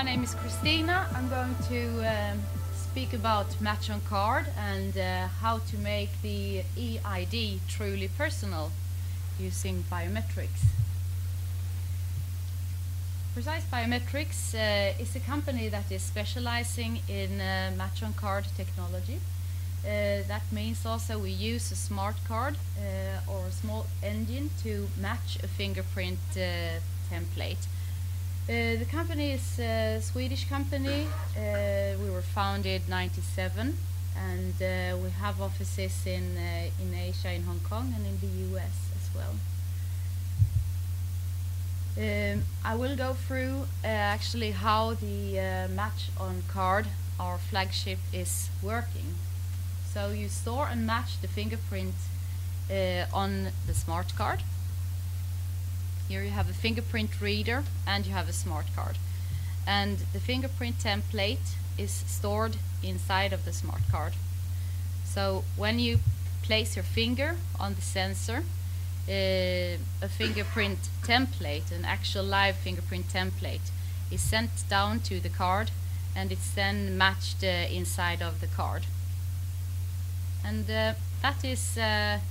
my name is Christina. I'm going to speak about Match on Card and how to make the eID truly personal using biometrics. Precise Biometrics is a company that is specializing in Match on Card technology. That means also we use a smart card or a small engine to match a fingerprint template. The company is a Swedish company. We were founded in '97, and we have offices in Asia, in Hong Kong, and in the US as well. I will go through actually how the Match on Card, our flagship, is working. So you store and match the fingerprint on the smart card. Here you have a fingerprint reader and you have a smart card. And the fingerprint template is stored inside of the smart card. So when you place your finger on the sensor, a fingerprint template, an actual live fingerprint template, is sent down to the card, and it's then matched inside of the card. And that is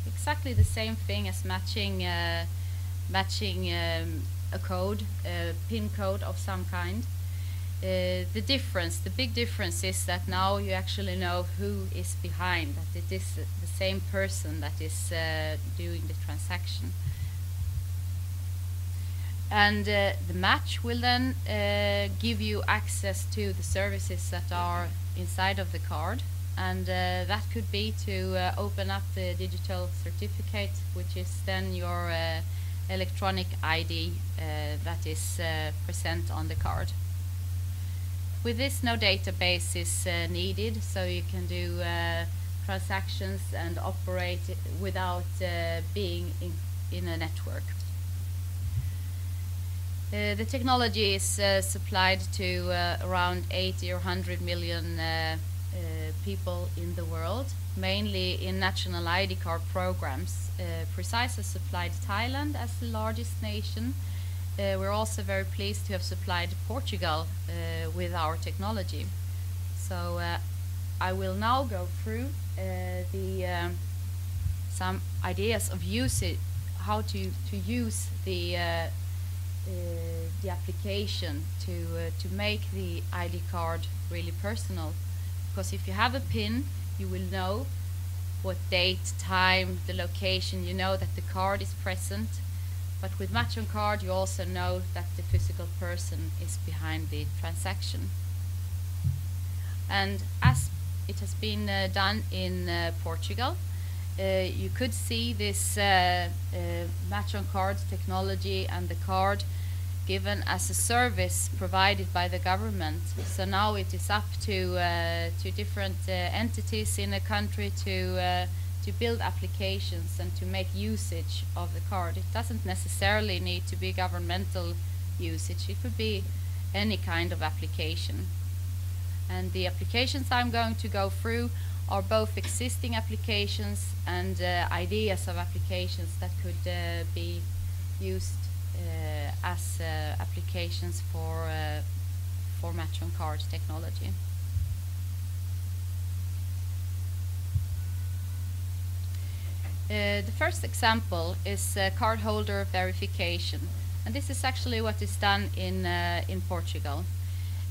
exactly the same thing as matching a code, a PIN code of some kind. The big difference is that now you actually know who is behind, that it is the same person that is doing the transaction. And the match will then give you access to the services that are inside of the card. And that could be to open up the digital certificate, which is then your electronic ID that is present on the card. With this, no database is needed, so you can do transactions and operate without being in a network. The technology is supplied to around 80 or 100 million people in the world, mainly in national ID card programs. Precise has supplied Thailand as the largest nation. We're also very pleased to have supplied Portugal with our technology. So I will now go through some ideas of how to use the application to make the ID card really personal. Because if you have a PIN, you will know what date, time, the location, you know that the card is present. But with Match on Card, you also know that the physical person is behind the transaction. And as it has been done in Portugal, you could see this Match on Card technology and the card given as a service provided by the government. So now it is up to different entities in a country to build applications and to make usage of the card. It doesn't necessarily need to be governmental usage. It could be any kind of application. And the applications I'm going to go through are both existing applications and ideas of applications that could be used as applications for Match on Card technology. The first example is Cardholder Verification, and this is actually what is done in Portugal.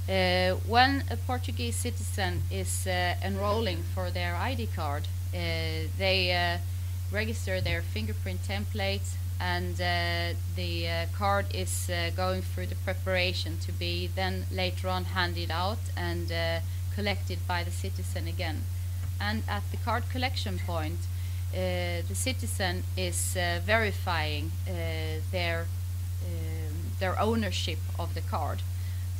When a Portuguese citizen is enrolling for their ID card, they register their fingerprint template, and the card is going through the preparation to be then later on handed out and collected by the citizen again. And at the card collection point, the citizen is verifying their ownership of the card.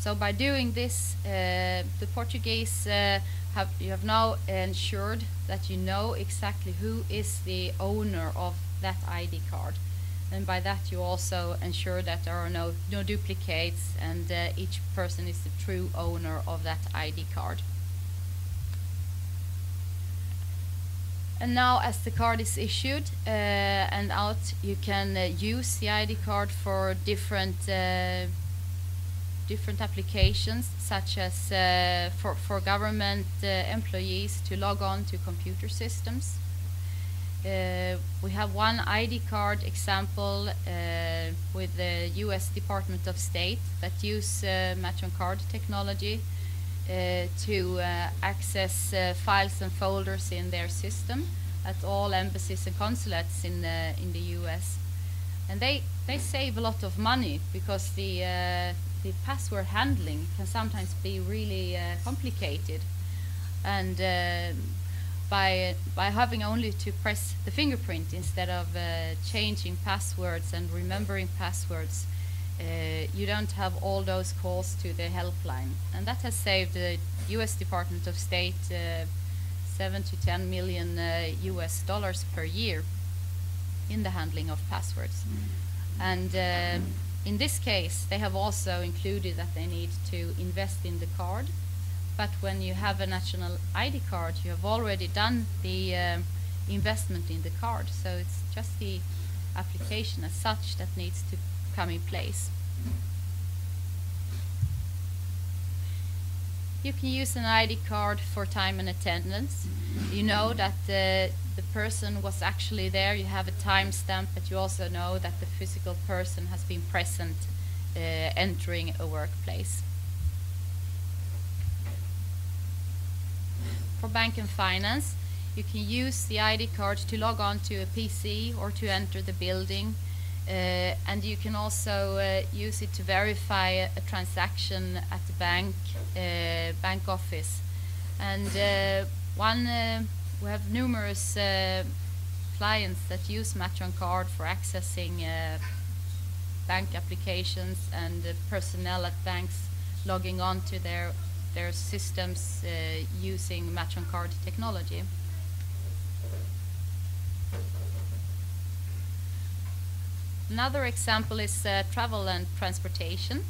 So by doing this, the Portuguese you have now ensured that you know exactly who is the owner of that ID card. And by that you also ensure that there are no duplicates, and each person is the true owner of that ID card. And now, as the card is issued and out, you can use the ID card for different different applications, such as for government employees to log on to computer systems. We have one ID card example with the US Department of State that use match on card technology to access files and folders in their system at all embassies and consulates in the US. And they save a lot of money because the password handling can sometimes be really complicated, and by having only to press the fingerprint instead of changing passwords and remembering passwords, you don't have all those calls to the helpline, and that has saved the US Department of State $7 to $10 million US dollars per year in the handling of passwords. And in this case, they have also included that they need to invest in the card. But when you have a national ID card, you have already done the investment in the card. So it's just the application as such that needs to come in place. You can use an ID card for time and attendance. You know that the person was actually there. You have a timestamp, but you also know that the physical person has been present entering a workplace. For bank and finance, you can use the ID card to log on to a PC or to enter the building. And you can also use it to verify a transaction at the bank office. And we have numerous clients that use Match on Card for accessing bank applications, and personnel at banks logging on to their systems using Match on Card technology. Another example is travel and transportation.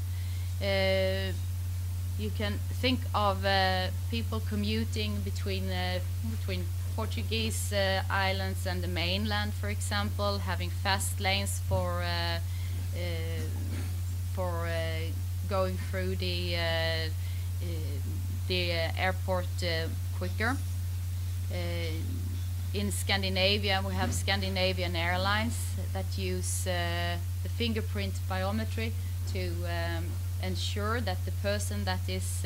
You can think of people commuting between Portuguese islands and the mainland, for example, having fast lanes for going through the airport quicker. In Scandinavia, we have Scandinavian Airlines that use the fingerprint biometry to ensure that the person that is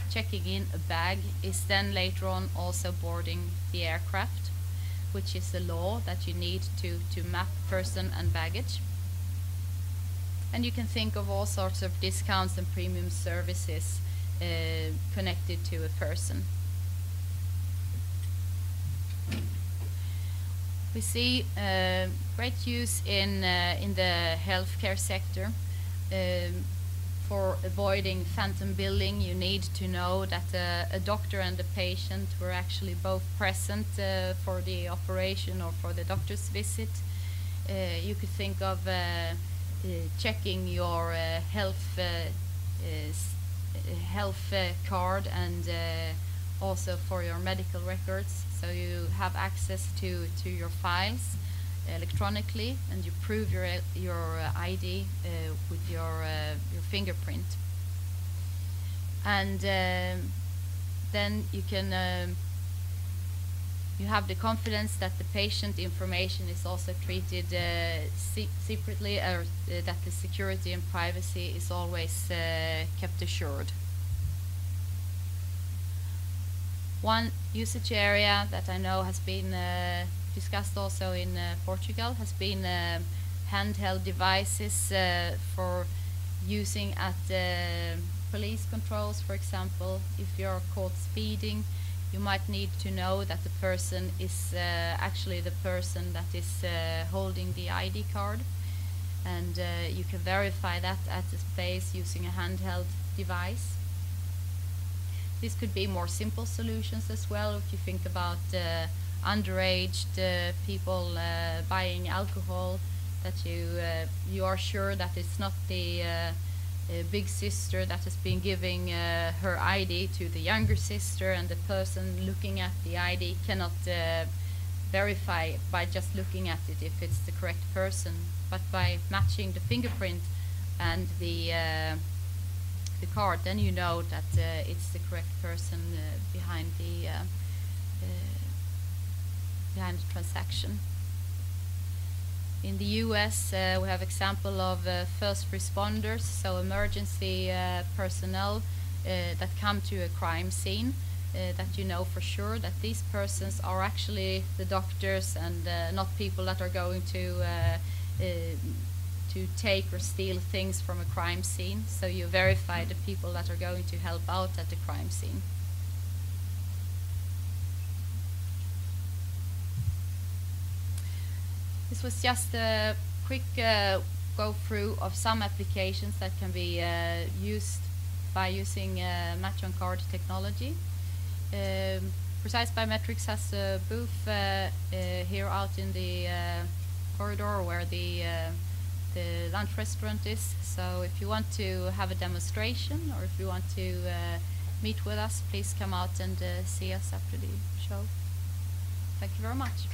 checking in a bag is then later on also boarding the aircraft, which is a law that you need to map person and baggage. And you can think of all sorts of discounts and premium services connected to a person. We see great use in the healthcare sector. For avoiding phantom billing, you need to know that a doctor and a patient were actually both present for the operation or for the doctor's visit. You could think of checking your health card, and also for your medical records, so you have access to your files electronically, and you prove your ID with your fingerprint. And then you can you have the confidence that the patient information is also treated secretly, or that the security and privacy is always kept assured. One usage area that I know has been discussed also in Portugal has been handheld devices for using at police controls. For example, if you're caught speeding, you might need to know that the person is actually the person that is holding the ID card, and you can verify that at the space using a handheld device. This could be more simple solutions as well. If you think about underage people buying alcohol, that you are sure that it's not the big sister that has been giving her ID to the younger sister, and the person looking at the ID cannot verify by just looking at it if it's the correct person, but by matching the fingerprint and the the card, then you know that it's the correct person behind the transaction. In the US, we have example of first responders, so emergency personnel that come to a crime scene, that you know for sure that these persons are actually the doctors and not people that are going to take or steal things from a crime scene. So you verify the people that are going to help out at the crime scene. This was just a quick go through of some applications that can be used by using match on card technology. Precise Biometrics has a booth here out in the corridor where the lunch restaurant is. So if you want to have a demonstration or if you want to meet with us, please come out and see us after the show. Thank you very much.